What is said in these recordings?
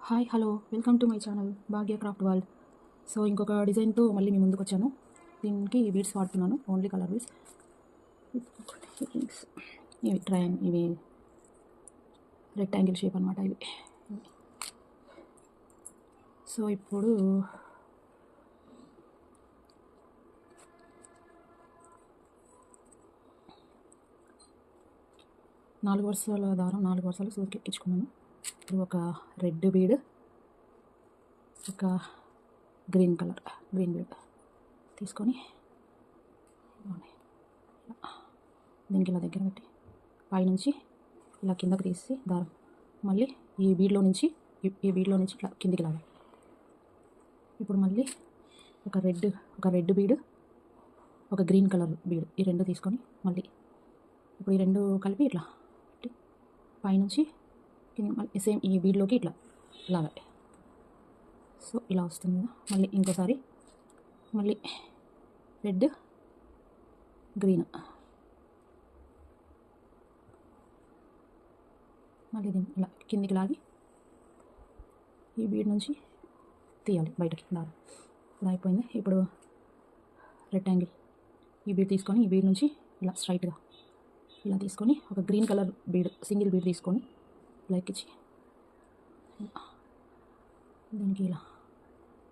Hi hello welcome to my channel Bhagya craft world. So ఇంకొక డిజైన్తో మళ్ళీ మీ ముందుకు వచ్చాను. దీనికి బీడ్స్ వాడుతున్నాను, ఓన్లీ కలర్ బీడ్స్. ఇవి రెక్టాంగిల్ షేప్ అనమాట ఇవి. సో ఇప్పుడు నాలుగు వరుసల దారం, 4 వరుసలు సూదికి ఎక్కించుకున్నాను. ఇప్పుడు ఒక రెడ్ బీడ్, ఒక గ్రీన్ బీడ్ తీసుకొని దీనికి ఇలా దగ్గర పెట్టి పైనుంచి ఇలా కిందకి తీసి దారం మళ్ళీ ఈ బీడ్లో నుంచి ఇట్లా కిందికి లాగా. ఇప్పుడు మళ్ళీ ఒక రెడ్ బీడ్, ఒక గ్రీన్ కలర్ బీడ్, ఈ రెండు తీసుకొని మళ్ళీ ఇప్పుడు ఈ రెండు కలిపి ఇట్లా పెట్టి పైనుంచి మళ్ళీ సేమ్ ఈ బీడ్లోకి ఇట్లా లాగా. సో ఇలా వస్తుంది కదా. మళ్ళీ ఇంకోసారి మళ్ళీ రెడ్ గ్రీన్, మళ్ళీ దీన్ని ఇలా కిందికి లాగి ఈ బీడ్ నుంచి తీయాలి బయటకి దారం. ఇలా అయిపోయింది. ఇప్పుడు రెక్టాంగిల్ ఈ బీడ్ తీసుకొని ఈ బీడ్ నుంచి ఇలా స్ట్రైట్గా ఇలా తీసుకొని ఒక green colour bead, single bead తీసుకొని ఇలా ఎక్కించి దీనికి ఇలా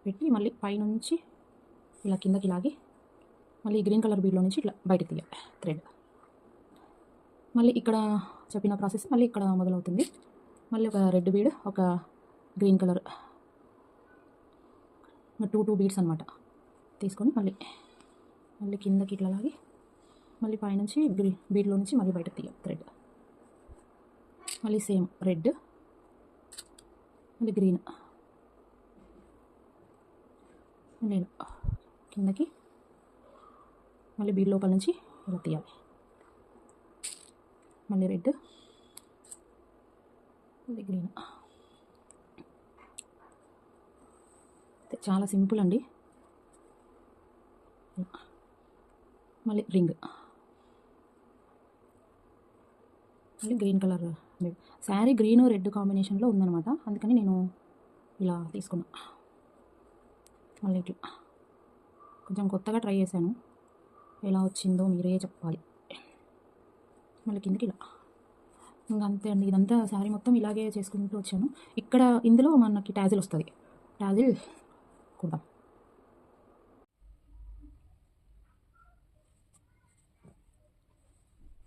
పెట్టి మళ్ళీ పైనుంచి ఇలా కిందకి లాగి మళ్ళీ గ్రీన్ కలర్ బీడ్లో నుంచి ఇట్లా బయటకు తీయాలి థ్రెడ్. మళ్ళీ ఇక్కడ చెప్పిన ప్రాసెస్ మళ్ళీ ఇక్కడ మొదలవుతుంది. మళ్ళీ ఒక రెడ్ బీడ్, ఒక గ్రీన్ కలర్, టూ బీడ్స్ అనమాట తీసుకొని మళ్ళీ కిందకి ఇట్లా లాగి మళ్ళీ పైనుంచి బీడ్లో నుంచి మళ్ళీ బయటకు తీయాలి థ్రెడ్. మళ్ళీ సేమ్ రెడ్, మళ్ళీ గ్రీన్, నేను కిందకి మళ్ళీ బీడ్ లోపల నుంచి ఇలా తీయాలి. మళ్ళీ రెడ్, మళ్ళీ గ్రీన్. చాలా సింపుల్ అండి. మళ్ళీ రింగ్, మళ్ళీ green colour bead. Sari green red కాంబినేషన్లో ఉందన్నమాట, అందుకని నేను ఇలా తీసుకున్నా. మళ్ళీ ఇట్లా కొంచెం కొత్తగా ట్రై చేశాను, ఎలా వచ్చిందో మీరే చెప్పాలి. మళ్ళీ కిందకి ఇలా, ఇంకా అంతే అండి. ఇదంతా శారీ మొత్తం ఇలాగే చేసుకుంటూ వచ్చాను. ఇక్కడ ఇందులో మనకి ట్యాజిల్ వస్తుంది, ట్యాజిల్ కుడదాం.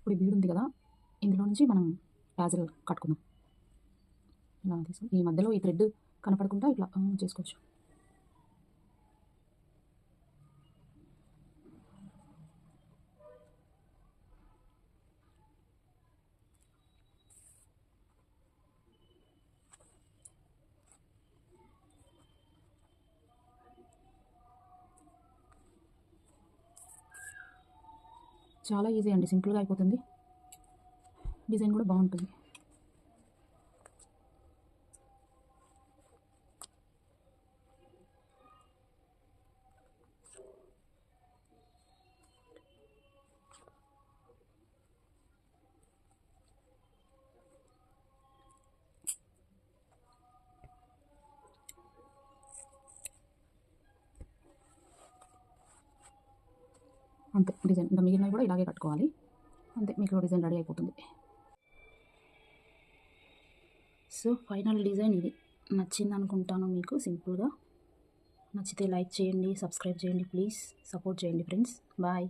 ఇప్పుడు బీడ్ ఉంది కదా, ఇందులో నుంచి మనం ట్యాజిల్ కట్టుకుందాం. ఇలా తీసుకుని ఈ మధ్యలో ఈ థ్రెడ్ కనపడకుండా ఇట్లా చేసుకోవచ్చు. చాలా ఈజీ అండి, సింపుల్గా అయిపోతుంది. డిజైన్ కూడా బాగుంటుంది. అంతే డిజైన్, ఇంకా మిగిలినవి కూడా ఇలాగే కట్టుకోవాలి. అంతే, మీకు డిజైన్ రెడీ అయిపోతుంది. సో ఫైనల్ డిజైన్ ఇది. నచ్చింది అనుకుంటాను మీకు. సింపుల్గా నచ్చితే లైక్ చేయండి, సబ్స్క్రైబ్ చేయండి, ప్లీజ్ సపోర్ట్ చేయండి ఫ్రెండ్స్. బాయ్.